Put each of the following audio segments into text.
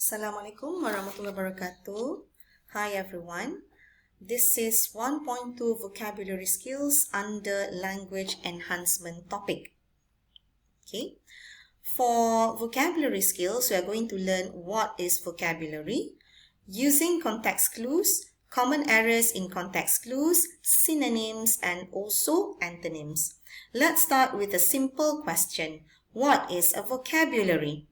Assalamualaikum warahmatullahi wabarakatuh. Hi everyone. This is 1.2 vocabulary skills under language enhancement topic. Okay. For vocabulary skills, we are going to learn what is vocabulary, using context clues, common errors in context clues, synonyms, and also antonyms. Let's start with a simple question. What is a vocabulary?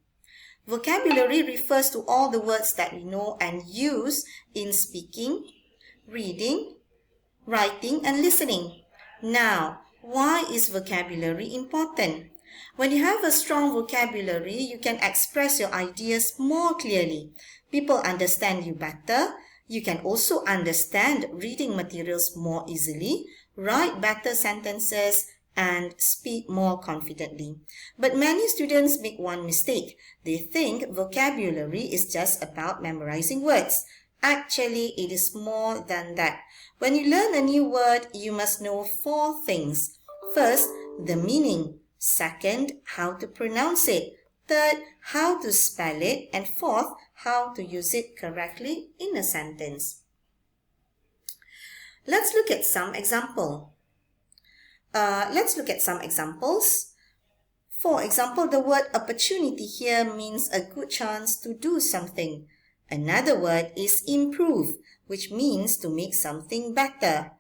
Vocabulary refers to all the words that we know and use in speaking, reading, writing, and listening. Now, why is vocabulary important? When you have a strong vocabulary, you can express your ideas more clearly. People understand you better. You can also understand reading materials more easily, write better sentences, and speak more confidently. But many students make one mistake. They think vocabulary is just about memorizing words. Actually, it is more than that. When you learn a new word, you must know 4 things. First, the meaning. Second, how to pronounce it. Third, how to spell it. And fourth, how to use it correctly in a sentence. Let's look at some examples. For example, the word opportunity here means a good chance to do something. Another word is improve, which means to make something better.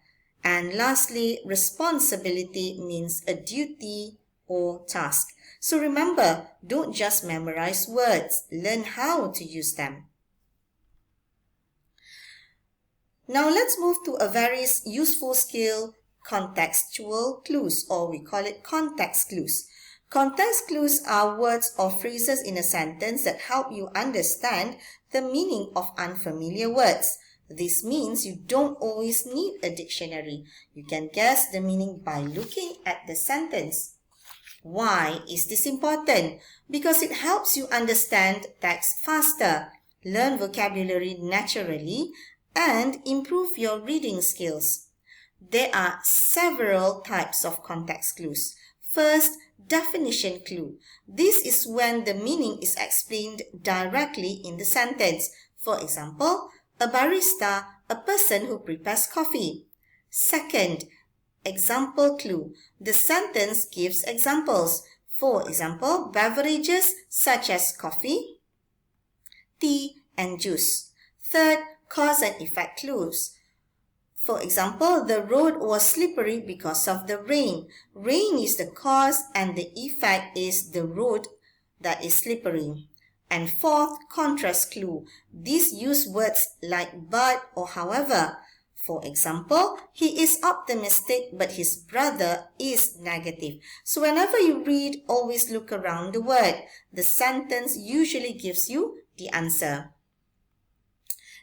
And lastly, responsibility means a duty or task. So remember, don't just memorize words, learn how to use them. Now let's move to a very useful skill, contextual clues, or we call it context clues. Context clues are words or phrases in a sentence that help you understand the meaning of unfamiliar words. This means you don't always need a dictionary. You can guess the meaning by looking at the sentence. Why is this important? Because it helps you understand text faster, learn vocabulary naturally, and improve your reading skills. There are several types of context clues. First, definition clue. This is when the meaning is explained directly in the sentence. For example, a barista, a person who prepares coffee. Second, example clue. The sentence gives examples. For example, beverages such as coffee, tea, and juice. Third, cause and effect clues. For example, the road was slippery because of the rain. Rain is the cause and the effect is the road that is slippery. And fourth, contrast clue. These use words like but or however. For example, he is optimistic but his brother is negative. So whenever you read, always look around the word. The sentence usually gives you the answer.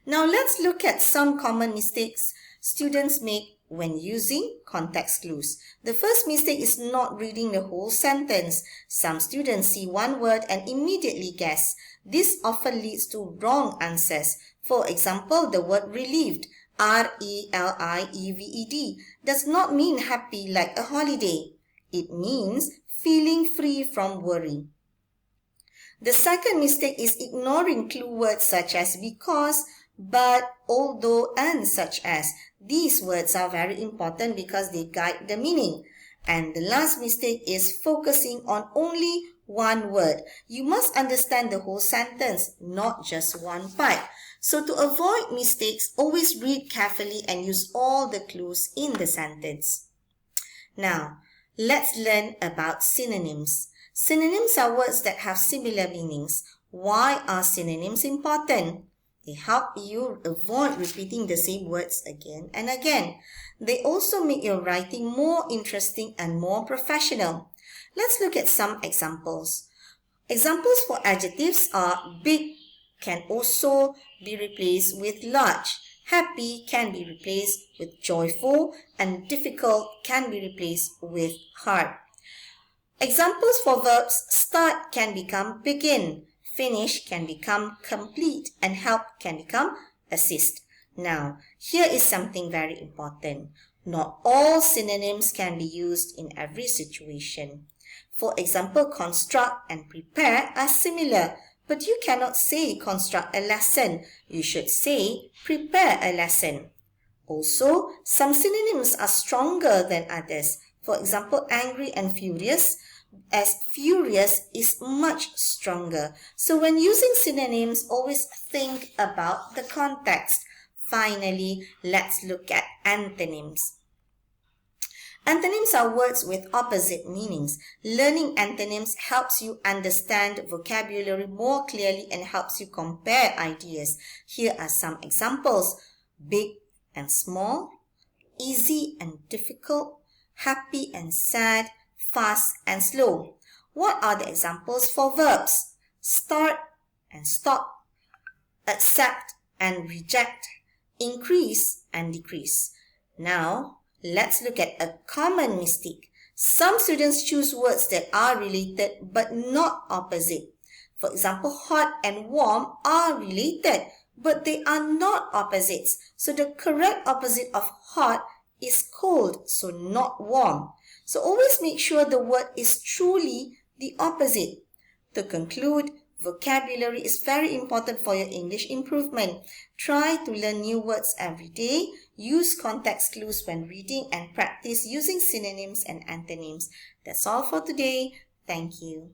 Now let's look at some common mistakes students make when using context clues. The first mistake is not reading the whole sentence. Some students see one word and immediately guess. This often leads to wrong answers. For example, the word relieved, R-E-L-I-E-V-E-D, does not mean happy like a holiday. It means feeling free from worry. The second mistake is ignoring clue words such as because, but, although, and such as. These words are very important because they guide the meaning. And the last mistake is focusing on only one word. You must understand the whole sentence, not just one part. So to avoid mistakes, always read carefully and use all the clues in the sentence. Now, let's learn about synonyms. Synonyms are words that have similar meanings. Why are synonyms important? They help you avoid repeating the same words again and again. They also make your writing more interesting and more professional. Let's look at some examples. Examples for adjectives are big can also be replaced with large. Happy can be replaced with joyful, and difficult can be replaced with hard. Examples for verbs: start can become begin. Finish can become complete and help can become assist. Now, here is something very important. Not all synonyms can be used in every situation. For example, construct and prepare are similar, But you cannot say construct a lesson. You should say prepare a lesson. Also, some synonyms are stronger than others. For example, angry and furious, as furious is much stronger. So when using synonyms, always think about the context. Finally, let's look at antonyms. Antonyms are words with opposite meanings. Learning antonyms helps you understand vocabulary more clearly and helps you compare ideas. Here are some examples. Big and small, easy and difficult, happy and sad, fast and slow. What are the examples for verbs? Start and stop, accept and reject, increase and decrease. Now, let's look at a common mistake. Some students choose words that are related but not opposite. For example, hot and warm are related, but they are not opposites. So the correct opposite of hot is cold, so not warm. So always make sure the word is truly the opposite. To conclude, vocabulary is very important for your English improvement. Try to learn new words every day. Use context clues when reading and practice using synonyms and antonyms. That's all for today. Thank you.